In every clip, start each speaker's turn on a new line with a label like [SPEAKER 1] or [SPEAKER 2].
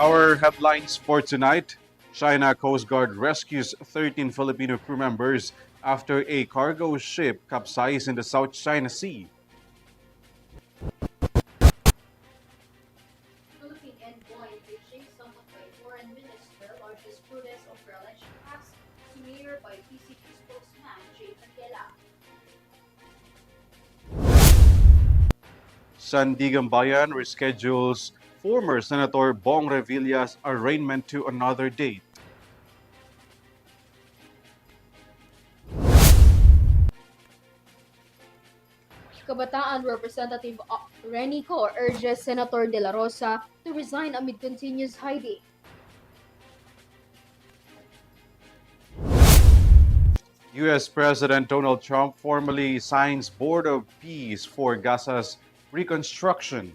[SPEAKER 1] Our headlines for tonight: China Coast Guard rescues 13 Filipino crew members after a cargo ship capsized in the South China Sea.
[SPEAKER 2] Philippine envoy in Beijing summoned by Foreign Minister largest protest of re-election past smear by PCP spokesman Jay Tariela.
[SPEAKER 1] Sandigan Bayan reschedules former Senator Bong Revilla's arraignment to another date.
[SPEAKER 2] Kabataan Representative Renico urges Senator De La Rosa to resign amid continuous hiding.
[SPEAKER 1] U.S. President Donald Trump formally signs Board of Peace for Gaza's reconstruction.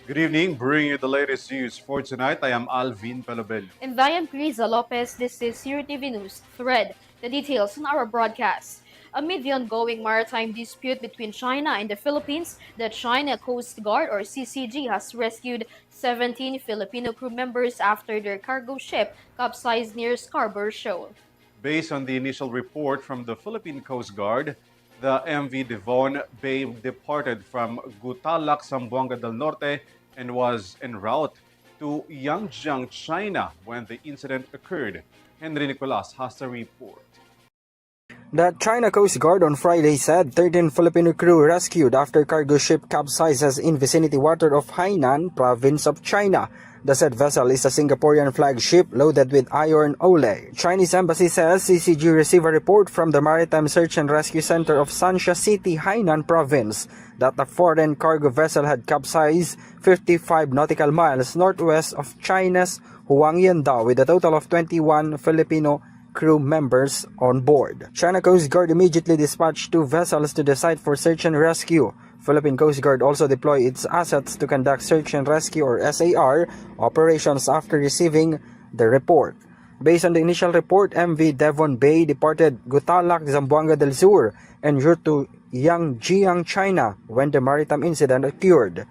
[SPEAKER 1] Good evening, bringing you the latest news for tonight. I am ALVIN PELOBELLO.
[SPEAKER 2] And I am KRIZZA Lopez. This is Eurotv News Thread. The details on our broadcast. Amid the ongoing maritime dispute between China and the Philippines, the China Coast Guard or CCG has rescued 17 Filipino crew members after their cargo ship capsized near Scarborough Shoal.
[SPEAKER 1] Based on the initial report from the Philippine Coast Guard, the MV Devon Bay departed from Gutalak, Zamboanga del Norte and was en route to Yangjiang, China when the incident occurred. Henry Nicolas has the report.
[SPEAKER 3] The China Coast Guard on Friday said 13 Filipino crew rescued after cargo ship capsizes in vicinity water of Hainan, province of China. The said vessel is a Singaporean flag ship loaded with iron ore. Chinese embassy says CCG received a report from the Maritime Search and Rescue Center of Sansha City, Hainan province, that a foreign cargo vessel had capsized 55 nautical miles northwest of China's Huangyandao with a total of 21 Filipino crew members on board. China Coast Guard immediately dispatched 2 vessels to the site for search and rescue. Philippine Coast Guard also deployed its assets to conduct search and rescue or SAR operations after receiving the report. Based on the initial report, MV Devon Bay departed Gutalak, Zamboanga del Sur en route to Yangjiang, China when the maritime incident occurred.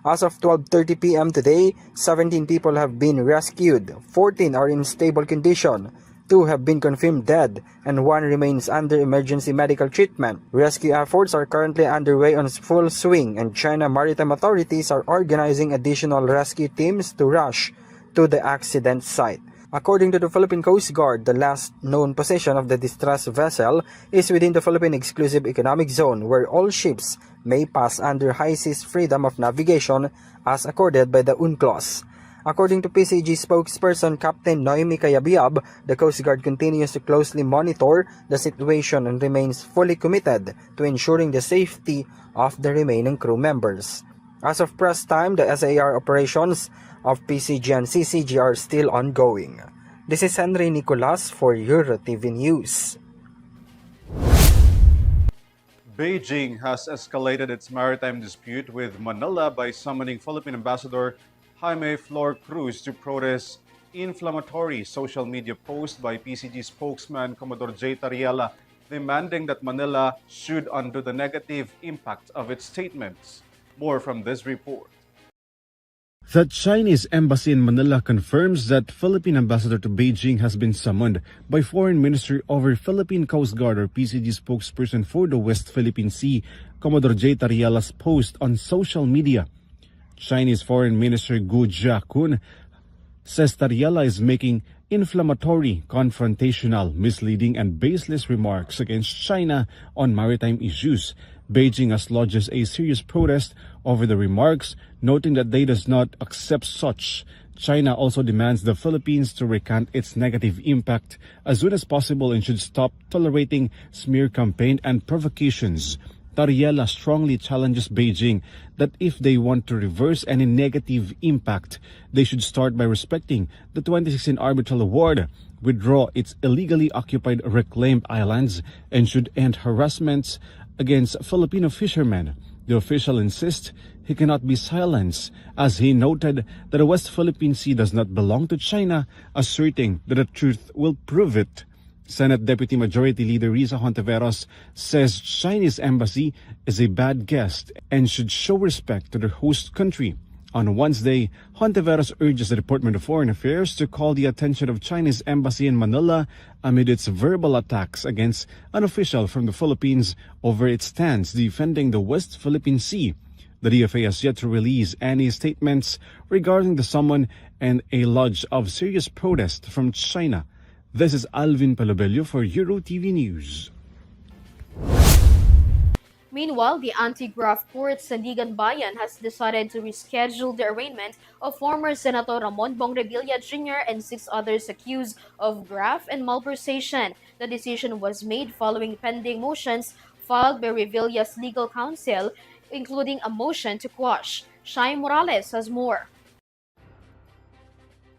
[SPEAKER 3] As of 12:30 p.m. today, 17 people have been rescued, 14 are in stable condition, 2 have been confirmed dead, and 1 remains under emergency medical treatment. Rescue efforts are currently underway on full swing, and China maritime authorities are organizing additional rescue teams to rush to the accident site. According to the Philippine Coast Guard, the last known position of the distressed vessel is within the Philippine Exclusive Economic Zone, where all ships may pass under high seas freedom of navigation as accorded by the UNCLOS. According to PCG spokesperson Captain Noemi Kayabyab, the Coast Guard continues to closely monitor the situation and remains fully committed to ensuring the safety of the remaining crew members. As of press time, the SAR operations of PCG and CCG are still ongoing. This is Henry Nicolas for Eurotv News.
[SPEAKER 1] Beijing has escalated its maritime dispute with Manila by summoning Philippine Ambassador Jaime Flor Cruz to protest inflammatory social media post by PCG spokesman Commodore Jay Tariela demanding that Manila should undo the negative impact of its statements. More from this report.
[SPEAKER 4] The Chinese embassy in Manila confirms that Philippine ambassador to Beijing has been summoned by Foreign Ministry over Philippine Coast Guard or PCG spokesperson for the West Philippine Sea, Commodore Jay Tariela's post on social media. Chinese Foreign Minister Gu Jiakun says Tariela is making inflammatory, confrontational, misleading and baseless remarks against China on maritime issues. Beijing has lodged a serious protest over the remarks, noting that they does not accept such. China also demands the Philippines to recant its negative impact as soon as possible and should stop tolerating smear campaign and provocations. Tariela strongly challenges Beijing that if they want to reverse any negative impact, they should start by respecting the 2016 arbitral award, withdraw its illegally occupied reclaimed islands, and should end harassments against Filipino fishermen. The official insists he cannot be silenced, as he noted that the West Philippine Sea does not belong to China, asserting that the truth will prove it. Senate Deputy Majority Leader Riza Hontiveros says Chinese embassy is a bad guest and should show respect to their host country. On Wednesday, Hontiveros urges the Department of Foreign Affairs to call the attention of Chinese embassy in Manila amid its verbal attacks against an official from the Philippines over its stance defending the West Philippine Sea. The DFA has yet to release any statements regarding the summon and a lodge of serious protest from China. This is ALVIN PELOBELLO for Eurotv News.
[SPEAKER 2] Meanwhile, the anti-graft court Sandigan Bayan has decided to reschedule the arraignment of former Senator Ramon Bong Revilla Jr. and 6 others accused of graft and malversation. The decision was made following pending motions filed by Revilla's legal counsel, including a motion to quash. Shai Morales has more.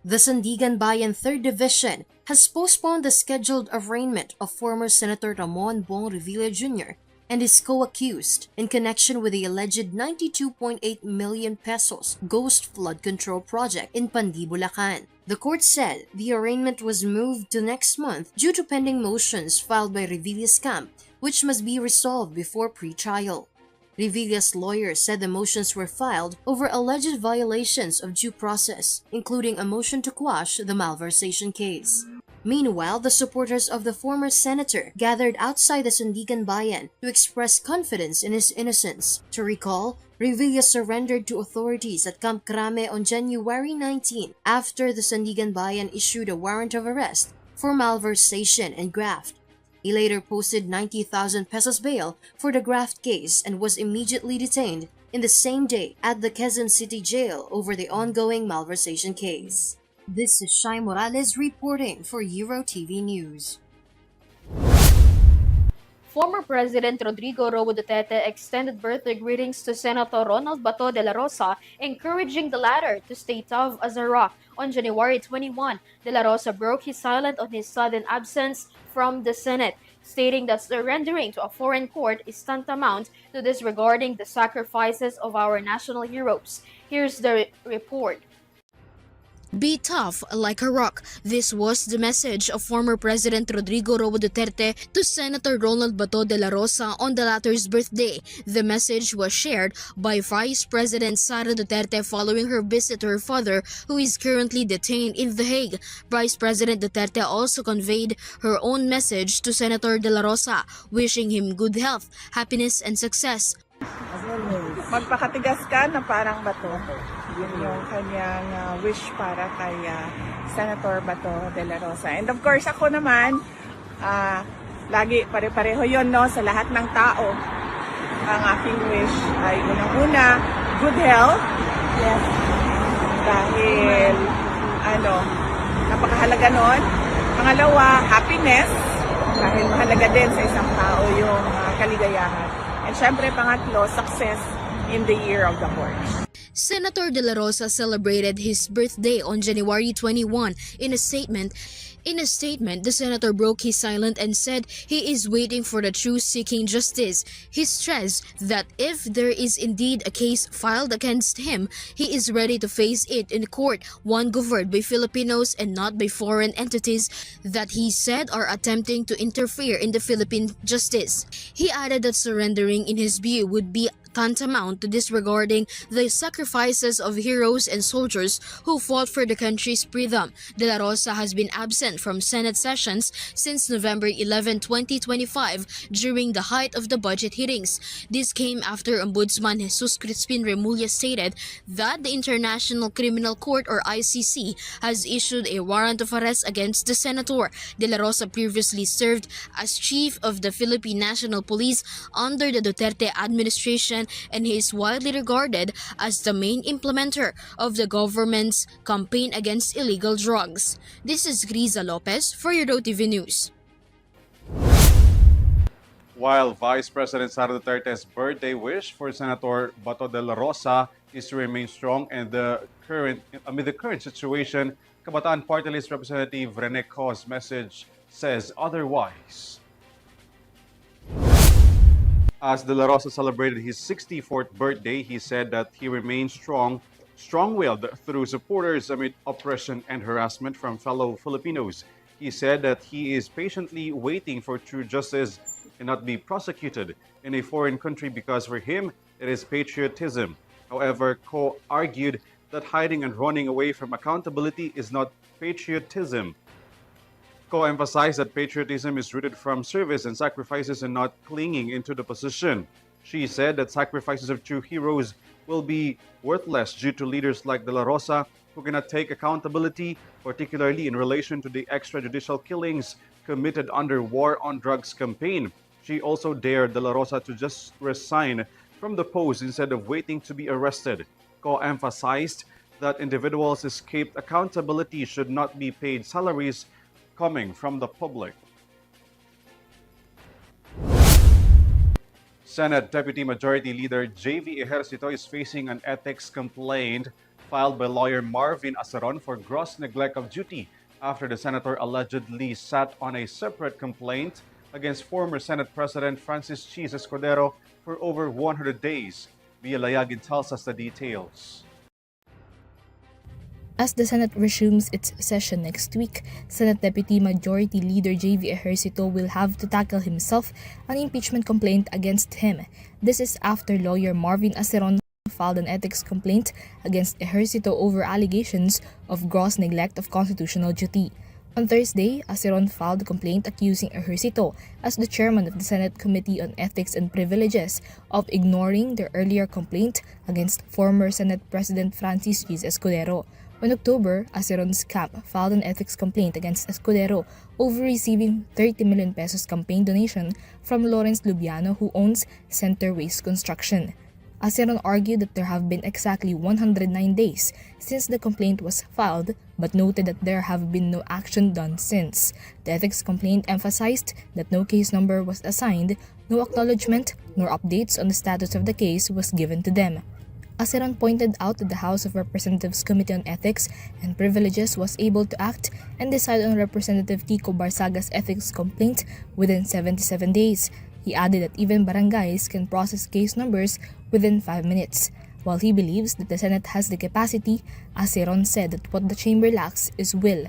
[SPEAKER 5] The Sandigan Bayan 3rd Division has postponed the scheduled arraignment of former Senator Ramon Bong Revilla Jr. and his co-accused in connection with the alleged 92.8 million pesos ghost flood control project in Pandi, Bulacan. The court said the arraignment was moved to next month due to pending motions filed by Revilla's camp, which must be resolved before pre-trial. Revilla's lawyer said the motions were filed over alleged violations of due process, including a motion to quash the malversation case. Meanwhile, the supporters of the former senator gathered outside the Sandigan Bayan to express confidence in his innocence. To recall, Revilla surrendered to authorities at Camp Crame on January 19 after the Sandigan Bayan issued a warrant of arrest for malversation and graft. He later posted 90,000 pesos bail for the graft case and was immediately detained in the same day at the Quezon City Jail over the ongoing malversation case. This is Shai Morales reporting for Eurotv News.
[SPEAKER 2] Former President Rodrigo Roa Duterte extended birthday greetings to Senator Ronald Bato de la Rosa, encouraging the latter to stay tough as a rock. On January 21, de la Rosa broke his silence on his sudden absence from the Senate, stating that surrendering to a foreign court is tantamount to disregarding the sacrifices of our national heroes. Here's the report.
[SPEAKER 5] Be tough like a rock. This was the message of former President Rodrigo Roa Duterte to Senator Ronald Bato de la Rosa on the latter's birthday. The message was shared by Vice President Sara Duterte following her visit to her father, who is currently detained in The Hague. Vice President Duterte also conveyed her own message to Senator de la Rosa, wishing him good health, happiness, and success.
[SPEAKER 6] Magpakatigas ka na parang bato. Yun yung kanyang wish para kay Senator Bato de la Rosa. And of course, ako naman, lagi pare-pareho yun, no, sa lahat ng tao. Ang aking wish ay unang-una, good health. Yes. Dahil, napakahalaga nun. Pangalawa, happiness. Dahil mahalaga din sa isang tao yung kaligayahan. And syempre, pangatlo, success in the year of the horse.
[SPEAKER 5] Senator de la Rosa celebrated his birthday on January 21. In a statement, the senator broke his silence and said he is waiting for the truth, seeking justice. He stressed that if there is indeed a case filed against him, he is ready to face it in court, one governed by Filipinos and not by foreign entities that he said are attempting to interfere in the Philippine justice. He added that surrendering, in his view, would be tantamount to disregarding the sacrifices of heroes and soldiers who fought for the country's freedom. De la Rosa has been absent from Senate sessions since November 11, 2025 during the height of the budget hearings. This came after Ombudsman Jesus Crispin Remulla stated that the International Criminal Court or ICC has issued a warrant of arrest against the senator. De la Rosa previously served as chief of the Philippine National Police under the Duterte administration Bayan, and he is widely regarded as the main implementer of the government's campaign against illegal drugs. This is KRIZZA Lopez for Eurotv News.
[SPEAKER 1] While Vice President Sara Duterte's birthday wish for Senator Bato de la Rosa is to remain strong and amid the current situation, Kabataan Party List Representative Rene Co's message says otherwise. As De La Rosa celebrated his 64th birthday, he said that he remains strong-willed through supporters amid oppression and harassment from fellow Filipinos. He said that he is patiently waiting for true justice and not be prosecuted in a foreign country because for him, it is patriotism. However, Co argued that hiding and running away from accountability is not patriotism. Co emphasized that patriotism is rooted from service and sacrifices and not clinging into the position. She said that sacrifices of true heroes will be worthless due to leaders like De La Rosa who cannot take accountability, particularly in relation to the extrajudicial killings committed under war on drugs campaign. She also dared De La Rosa to just resign from the post instead of waiting to be arrested. Co emphasized that individuals escaped accountability should not be paid salaries coming from the public. Senate Deputy Majority Leader J.V. Ejercito is facing an ethics complaint filed by lawyer Marvin Aceron for gross neglect of duty after the senator allegedly sat on a separate complaint against former Senate President Francis Cheese Escudero for over 100 days. Via Layagin tells us the details.
[SPEAKER 7] As the Senate resumes its session next week, Senate Deputy Majority Leader J.V. Ejercito will have to tackle himself an impeachment complaint against him. This is after lawyer Marvin Aceron filed an ethics complaint against Ejercito over allegations of gross neglect of constitutional duty. On Thursday, Aceron filed a complaint accusing Ejercito, as the chairman of the Senate Committee on Ethics and Privileges, of ignoring their earlier complaint against former Senate President Francis Cheese Escudero. In October, Aceron's camp filed an ethics complaint against Escudero over receiving 30 million pesos campaign donation from Lawrence Lubiano, who owns Center Waste Construction. Aceron argued that there have been exactly 109 days since the complaint was filed, but noted that there have been no action done since. The ethics complaint emphasized that no case number was assigned, no acknowledgement nor updates on the status of the case was given to them. Aceron pointed out that the House of Representatives Committee on Ethics and Privileges was able to act and decide on Representative Kiko Barsaga's ethics complaint within 77 days. He added that even barangays can process case numbers within 5 minutes. While he believes that the Senate has the capacity, Aceron said that what the chamber lacks is will.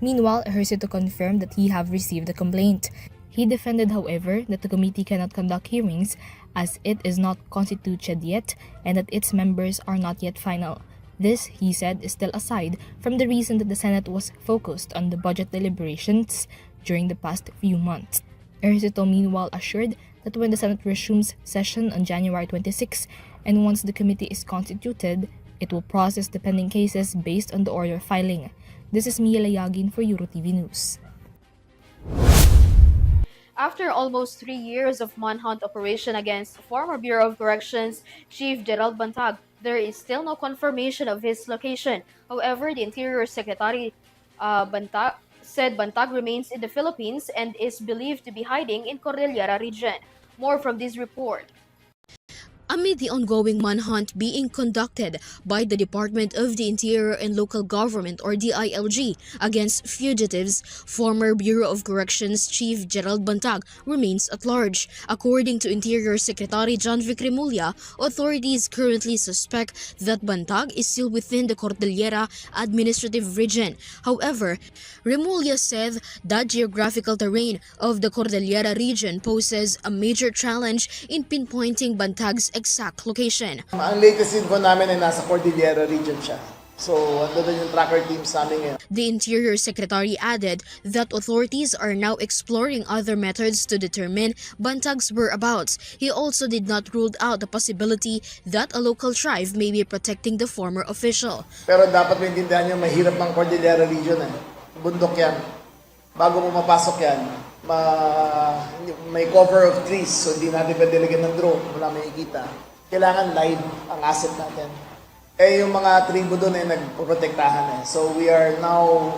[SPEAKER 7] Meanwhile, Ejercito confirmed that he have received the complaint. He defended, however, that the committee cannot conduct hearings as it is not constituted yet and that its members are not yet final. This, he said, is still aside from the reason that the Senate was focused on the budget deliberations during the past few months. Ejercito meanwhile assured that when the Senate resumes session on January 26 and once the committee is constituted, it will process the pending cases based on the order filing. This is Mia Layagin for Eurotv News.
[SPEAKER 2] After almost 3 years of manhunt operation against former Bureau of Corrections Chief Gerald Bantag, there is still no confirmation of his location. However, the Interior Secretary said Bantag remains in the Philippines and is believed to be hiding in Cordillera region. More from this report.
[SPEAKER 5] Amid the ongoing manhunt being conducted by the Department of the Interior and Local Government or DILG against fugitives, former Bureau of Corrections Chief Gerald Bantag remains at large. According to Interior Secretary John Vic Remulla, authorities currently suspect that Bantag is still within the Cordillera Administrative Region. However, Remulla said that geographical terrain of the Cordillera region poses a major challenge in pinpointing Bantag's exact location.
[SPEAKER 8] Ang latest info namin ay nasa Cordillera region siya. So, andun yung tracker teams namin ngayon.
[SPEAKER 5] The Interior Secretary added that authorities are now exploring other methods to determine Bantag's whereabouts. He also did not rule out the possibility that a local tribe may be protecting the former official.
[SPEAKER 8] Pero dapat maintindihan nyo, mahirap ng Cordillera region eh. Bundok yan. Bago mo mapasok yan, may cover of trees, so hindi natin pwede lagyan ng drone, wala makikita. kailangan live ang asset natin. Eh, yung mga tribo doon ay nagprotektahan eh. So, we are now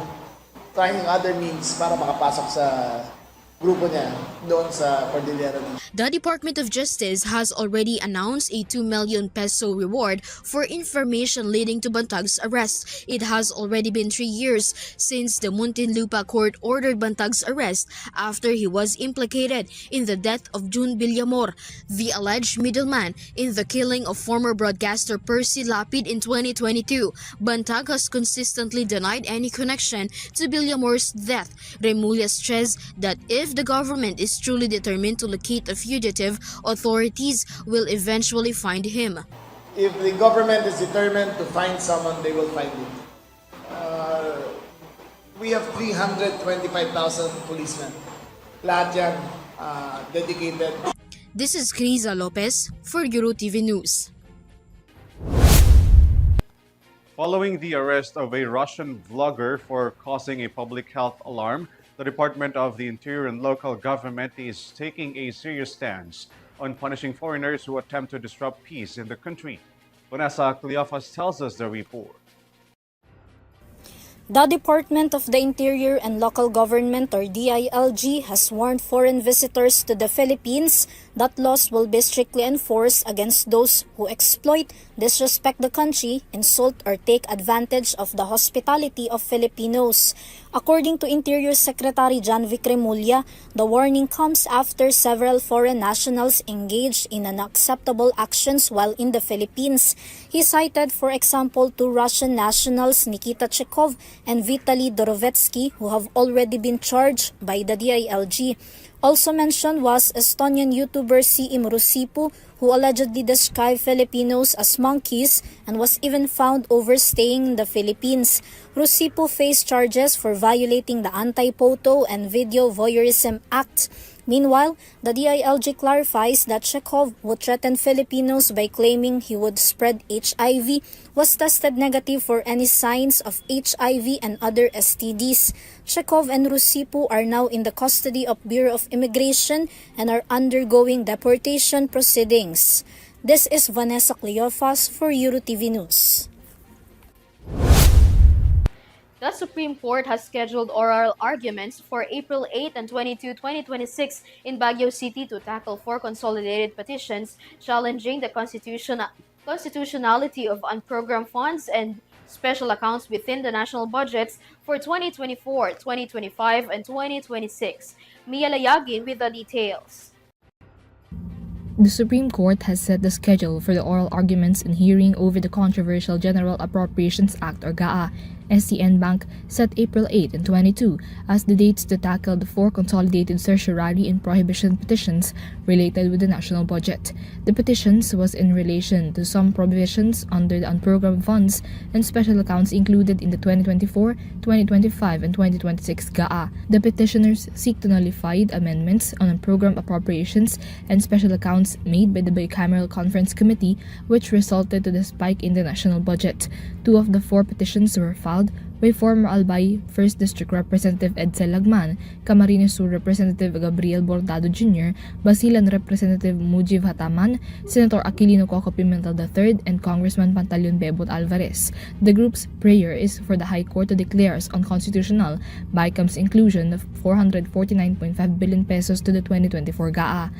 [SPEAKER 8] trying other means para makapasok sa grupo niya doon sa Cordillera Region.
[SPEAKER 5] The Department of Justice has already announced a 2 million peso reward for information leading to Bantag's arrest. It has already been 3 years since the Muntinlupa court ordered Bantag's arrest after he was implicated in the death of June Villamor, the alleged middleman in the killing of former broadcaster Percy Lapid in 2022. Bantag has consistently denied any connection to Villamor's death. Remulla stressed that if the government is truly determined to locate a fugitive, authorities will eventually find him.
[SPEAKER 8] If the government is determined to find someone, they will find him. We have 325,000 policemen. Lahat yan dedicated.
[SPEAKER 5] This is KRIZZA Lopez for Eurotv News.
[SPEAKER 1] Following the arrest of a Russian vlogger for causing a public health alarm, the Department of the Interior and local government is taking a serious stance on punishing foreigners who attempt to disrupt peace in the country. Vanessa Cleophas tells us the report.
[SPEAKER 9] The Department of the Interior and Local Government or DILG has warned foreign visitors to the Philippines that laws will be strictly enforced against those who exploit, disrespect the country, insult or take advantage of the hospitality of Filipinos. According to Interior Secretary John Vic Remulla, the warning comes after several foreign nationals engaged in unacceptable actions while in the Philippines. He cited, for example, 2 Russian nationals, Nikita Chekhov and Vitaly Dorovetsky, who have already been charged by the DILG. Also mentioned was Estonian YouTuber C.M. Rusipu, who allegedly described Filipinos as monkeys and was even found overstaying in the Philippines. Rusipu faced charges for violating the Anti-Photo and Video Voyeurism Act. Meanwhile, the DILG clarifies that Chekhov, who threatened Filipinos by claiming he would spread HIV, was tested negative for any signs of HIV and other STDs. Chekhov and Rusipu are now in the custody of Bureau of Immigration and are undergoing deportation proceedings. This is Vanessa Cleophas for Eurotv News.
[SPEAKER 2] The Supreme Court has scheduled oral arguments for April 8 and 22, 2026 in Baguio City to tackle 4 consolidated petitions challenging the constitutionality of unprogrammed funds and special accounts within the national budgets for 2024, 2025, and 2026. Mia Layagin with the details.
[SPEAKER 7] The Supreme Court has set the schedule for the oral arguments and hearing over the controversial General Appropriations Act or GAA. SCN Bank set April 8 and 22 as the dates to tackle the 4 consolidated certiorari and prohibition petitions related with the national budget. The petitions was in relation to some provisions under the unprogrammed funds and special accounts included in the 2024, 2025, and 2026 GAA. The petitioners seek to nullify the amendments on unprogrammed appropriations and special accounts made by the Bicameral Conference Committee, which resulted to the spike in the national budget. 2 of the 4 petitions were filed by former Albay 1st District Representative Edsel Lagman, Camarines Sur Representative Gabriel Bordado Jr., Basilan Representative Mujib Hataman, Senator Aquilino Coco Pimentel III, and Congressman Pantaleon Bebot Alvarez. The group's prayer is for the High Court to declare as unconstitutional BICAM's inclusion of 449.5 billion pesos to the 2024 GAA.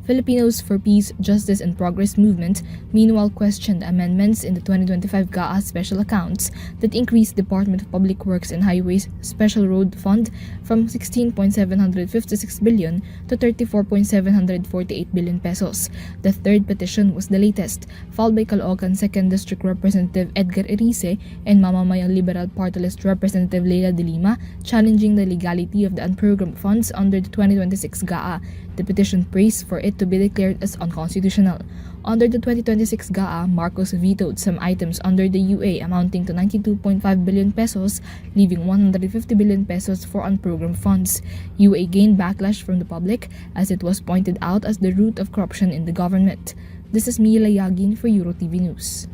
[SPEAKER 7] Filipinos for Peace, Justice and Progress movement meanwhile questioned amendments in the 2025 GAA special accounts that increased Department of Public Works and Highways Special Road Fund from 16.756 billion to 34.748 billion pesos. The third petition was the latest, filed by Caloocan 2nd District Representative Edgar Erice and Mamamayang Liberal Party List Representative Leila de Lima, challenging the legality of the unprogrammed funds under the 2026 GAA. The petition prays for it to be declared as unconstitutional. Under the 2026 GAA, Marcos vetoed some items under the UA amounting to 92.5 billion pesos, leaving 150 billion pesos for unprogrammed funds. UA gained backlash from the public as it was pointed out as the root of corruption in the government. This is Mia Layagin for Eurotv News.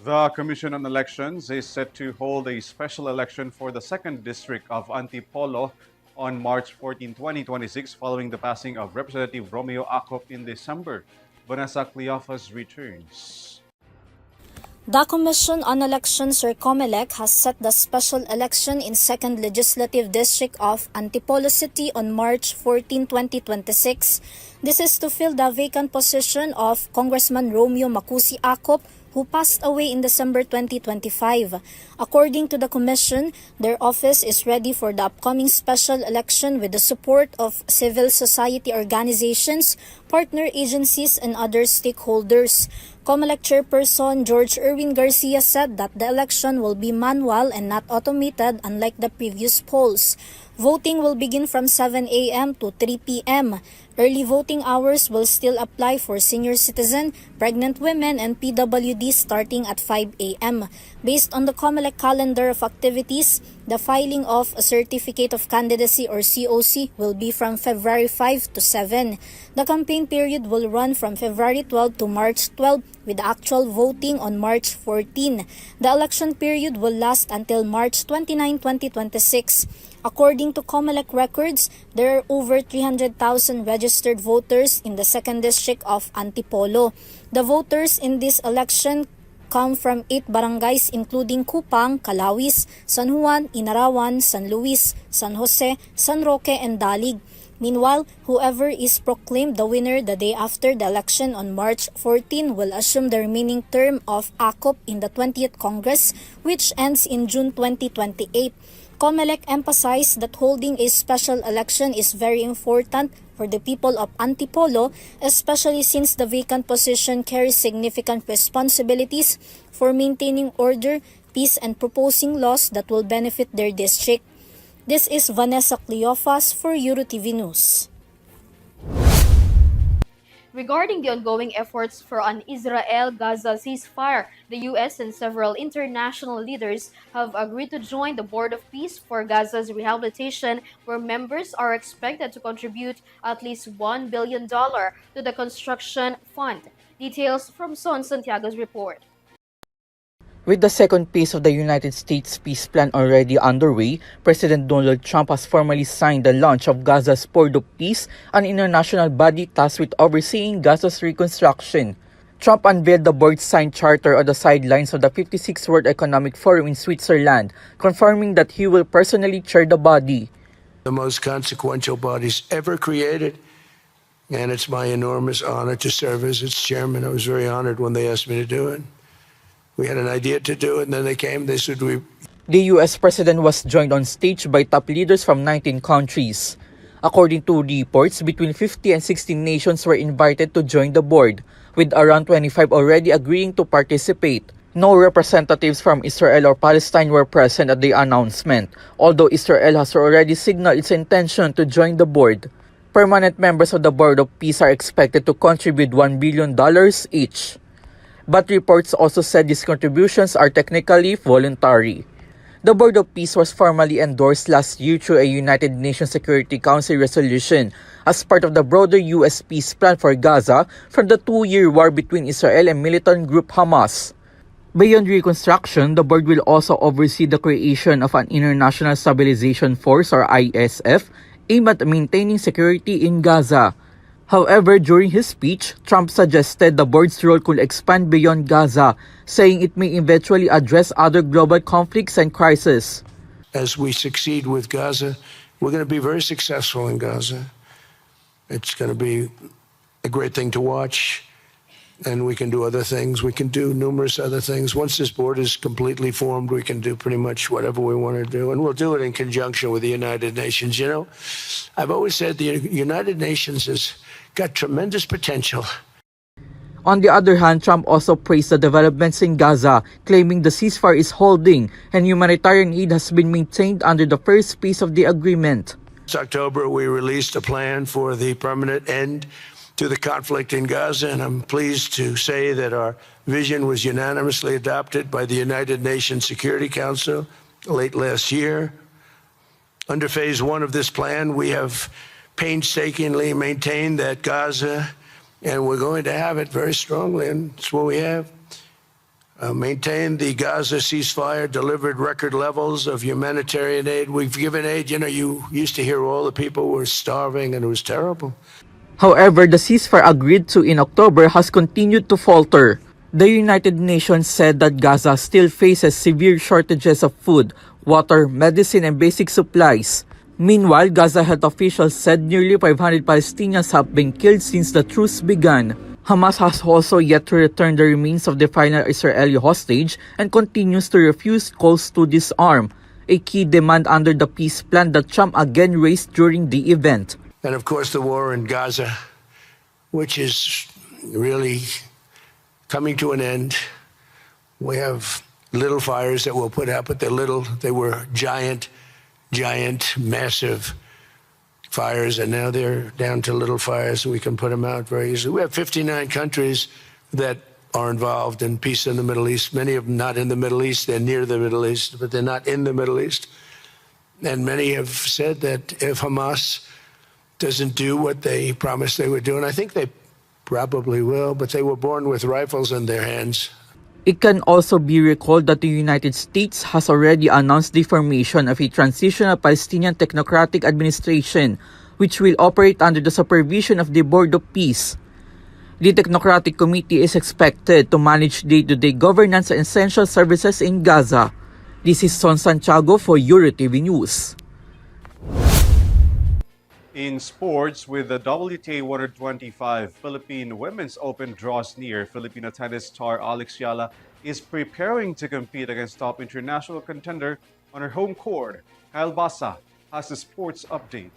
[SPEAKER 1] The Commission on Elections is set to hold a special election for the 2nd District of Antipolo on March 14, 2026, following the passing of Representative Romeo Acop in December. Vanessa Cleophas returns.
[SPEAKER 9] The Commission on Elections or COMELEC has set the special election in 2nd Legislative District of Antipolo City on March 14, 2026. This is to fill the vacant position of Congressman Romeo Macusi Acop, who passed away in December 2025. According to the Commission, their office is ready for the upcoming special election with the support of civil society organizations, partner agencies, and other stakeholders. COMELEC Chairperson George Erwin Garcia said that the election will be manual and not automated unlike the previous polls. Voting will begin from 7 a.m. to 3 p.m. Early voting hours will still apply for senior citizen, pregnant women, and PWD starting at 5 a.m. Based on the COMELEC calendar of activities, the filing of a Certificate of Candidacy or COC will be from February 5 to 7. The campaign period will run from February 12 to March 12 with the actual voting on March 14. The election period will last until March 29, 2026. According to COMELEC records, there are over 300,000 registered voters in the 2nd District of Antipolo. The voters in this election come from 8 barangays including Kupang, Calawis, San Juan, Inarawan, San Luis, San Jose, San Roque, and Dalig. Meanwhile, whoever is proclaimed the winner the day after the election on March 14 will assume the remaining term of Acop in the 20th Congress, which ends in June 2028. COMELEC emphasized that holding a special election is very important for the people of Antipolo, especially since the vacant position carries significant responsibilities for maintaining order, peace, and proposing laws that will benefit their district. This is Vanessa Cleophas for Eurotv News.
[SPEAKER 2] Regarding the ongoing efforts for an Israel-Gaza ceasefire, the U.S. and several international leaders have agreed to join the Board of Peace for Gaza's rehabilitation, where members are expected to contribute at least $1 billion to the construction fund. Details from Son Santiago's report.
[SPEAKER 10] With the second phase of the United States peace plan already underway, President Donald Trump has formally signed the launch of Gaza's Board of Peace, an international body tasked with overseeing Gaza's reconstruction. Trump unveiled the board's signed charter on the sidelines of the 56th World Economic Forum in Switzerland, confirming that he will personally chair the body.
[SPEAKER 11] The most consequential bodies ever created, and it's my enormous honor to serve as its chairman. I was very honored when they asked me to do it. We had an idea to do it, and then they came, they said
[SPEAKER 10] The U.S. President was joined on stage by top leaders from 19 countries. According to reports, between 50 and 60 nations were invited to join the board, with around 25 already agreeing to participate. No representatives from Israel or Palestine were present at the announcement, although Israel has already signaled its intention to join the board. Permanent members of the Board of Peace are expected to contribute $1 billion each. But reports also said these contributions are technically voluntary. The Board of Peace was formally endorsed last year through a United Nations Security Council resolution as part of the broader U.S. peace plan for Gaza from the 2-year war between Israel and militant group Hamas. Beyond reconstruction, the board will also oversee the creation of an International Stabilization Force or ISF aimed at maintaining security in Gaza. However, during his speech, Trump suggested the board's role could expand beyond Gaza, saying it may eventually address other global conflicts and crises.
[SPEAKER 11] As we succeed with Gaza, we're going to be very successful in Gaza. It's going to be a great thing to watch, and we can do other things. We can do numerous other things. Once this board is completely formed, we can do pretty much whatever we want to do, and we'll do it in conjunction with the United Nations. You know, I've always said the United Nations has got tremendous potential.
[SPEAKER 10] On the other hand, Trump also praised the developments in Gaza, claiming the ceasefire is holding and humanitarian aid has been maintained under the first phase of the agreement.
[SPEAKER 11] This October, we released a plan for the permanent end to the conflict in Gaza, and I'm pleased to say that our vision was unanimously adopted by the United Nations Security Council late last year. Under phase 1 of this plan, we have painstakingly maintained that Gaza, and we're going to have it very strongly, and it's what we have, maintained the Gaza ceasefire, delivered record levels of humanitarian aid. We've given aid. You know, you used to hear all the people were starving and it was terrible.
[SPEAKER 10] However, the ceasefire agreed to in October has continued to falter. The United Nations said that Gaza still faces severe shortages of food, water, medicine, and basic supplies. Meanwhile, Gaza health officials said nearly 500 Palestinians have been killed since the truce began. Hamas has also yet to return the remains of the final Israeli hostage and continues to refuse calls to disarm, a key demand under the peace plan that Trump again raised during the event.
[SPEAKER 11] And of course, the war in Gaza, which is really coming to an end. We have little fires that we'll put out, but they're little. They were giant, massive fires, and now they're down to little fires, so we can put them out very easily. We have 59 countries that are involved in peace in the Middle East. Many of them not in the Middle East. They're near the Middle East, but they're not in the Middle East. And many have said that if Hamas doesn't do what they promised they would do, and I think they probably will, but they were born with rifles in their hands.
[SPEAKER 10] It can also be recalled that the United States has already announced the formation of a transitional Palestinian technocratic administration, which will operate under the supervision of the Board of Peace. The Technocratic Committee is expected to manage day-to-day governance and essential services in Gaza. This is Son Santiago for Eurotv News.
[SPEAKER 1] In sports, with the WTA 125 Philippine Women's Open draws near, Filipino tennis star Alex Yala is preparing to compete against top international contender on her home court. Kyle Basa has a sports update.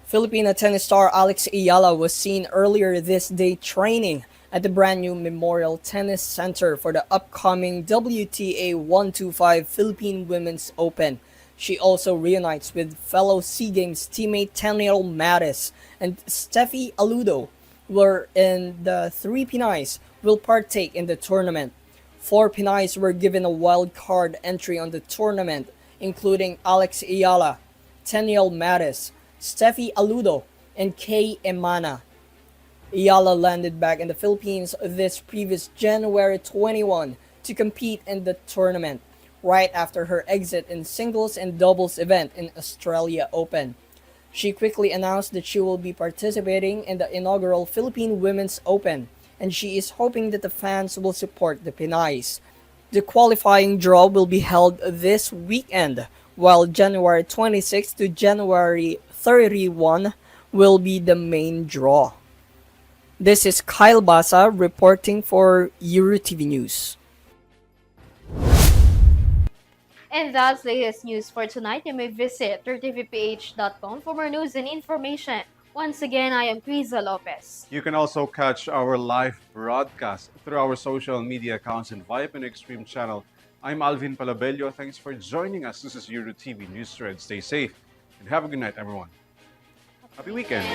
[SPEAKER 12] Filipino tennis star Alex Ayala was seen earlier this day training at the brand new Memorial Tennis Center for the upcoming WTA 125 Philippine Women's Open. She also reunites with fellow SEA Games teammate Daniel Mattis and Steffi Aludo, were in the 3 Pinays will partake in the tournament. 4 Pinays were given a wild card entry on the tournament, including Alex Ayala, Daniel Mattis, Steffi Aludo, and Kay Emana. Ayala landed back in the Philippines this previous January 21 to compete in the tournament, right after her exit in singles and doubles event in Australia Open. She quickly announced that she will be participating in the inaugural Philippine Women's Open, and she is hoping that the fans will support the Pinays. The qualifying draw will be held this weekend, while January 26 to January 31 will be the main draw. This is Kyle Basa reporting for Eurotv News.
[SPEAKER 2] And that's the latest news for tonight. You may visit 30vph.com for more news and information. Once again, I am KRIZZA Lopez.
[SPEAKER 1] You can also catch our live broadcast through our social media accounts and via an Extreme channel. I'm ALVIN PELOBELLO. Thanks for joining us. This is Eurotv News Thread. Stay safe and have a good night, everyone. Happy weekend.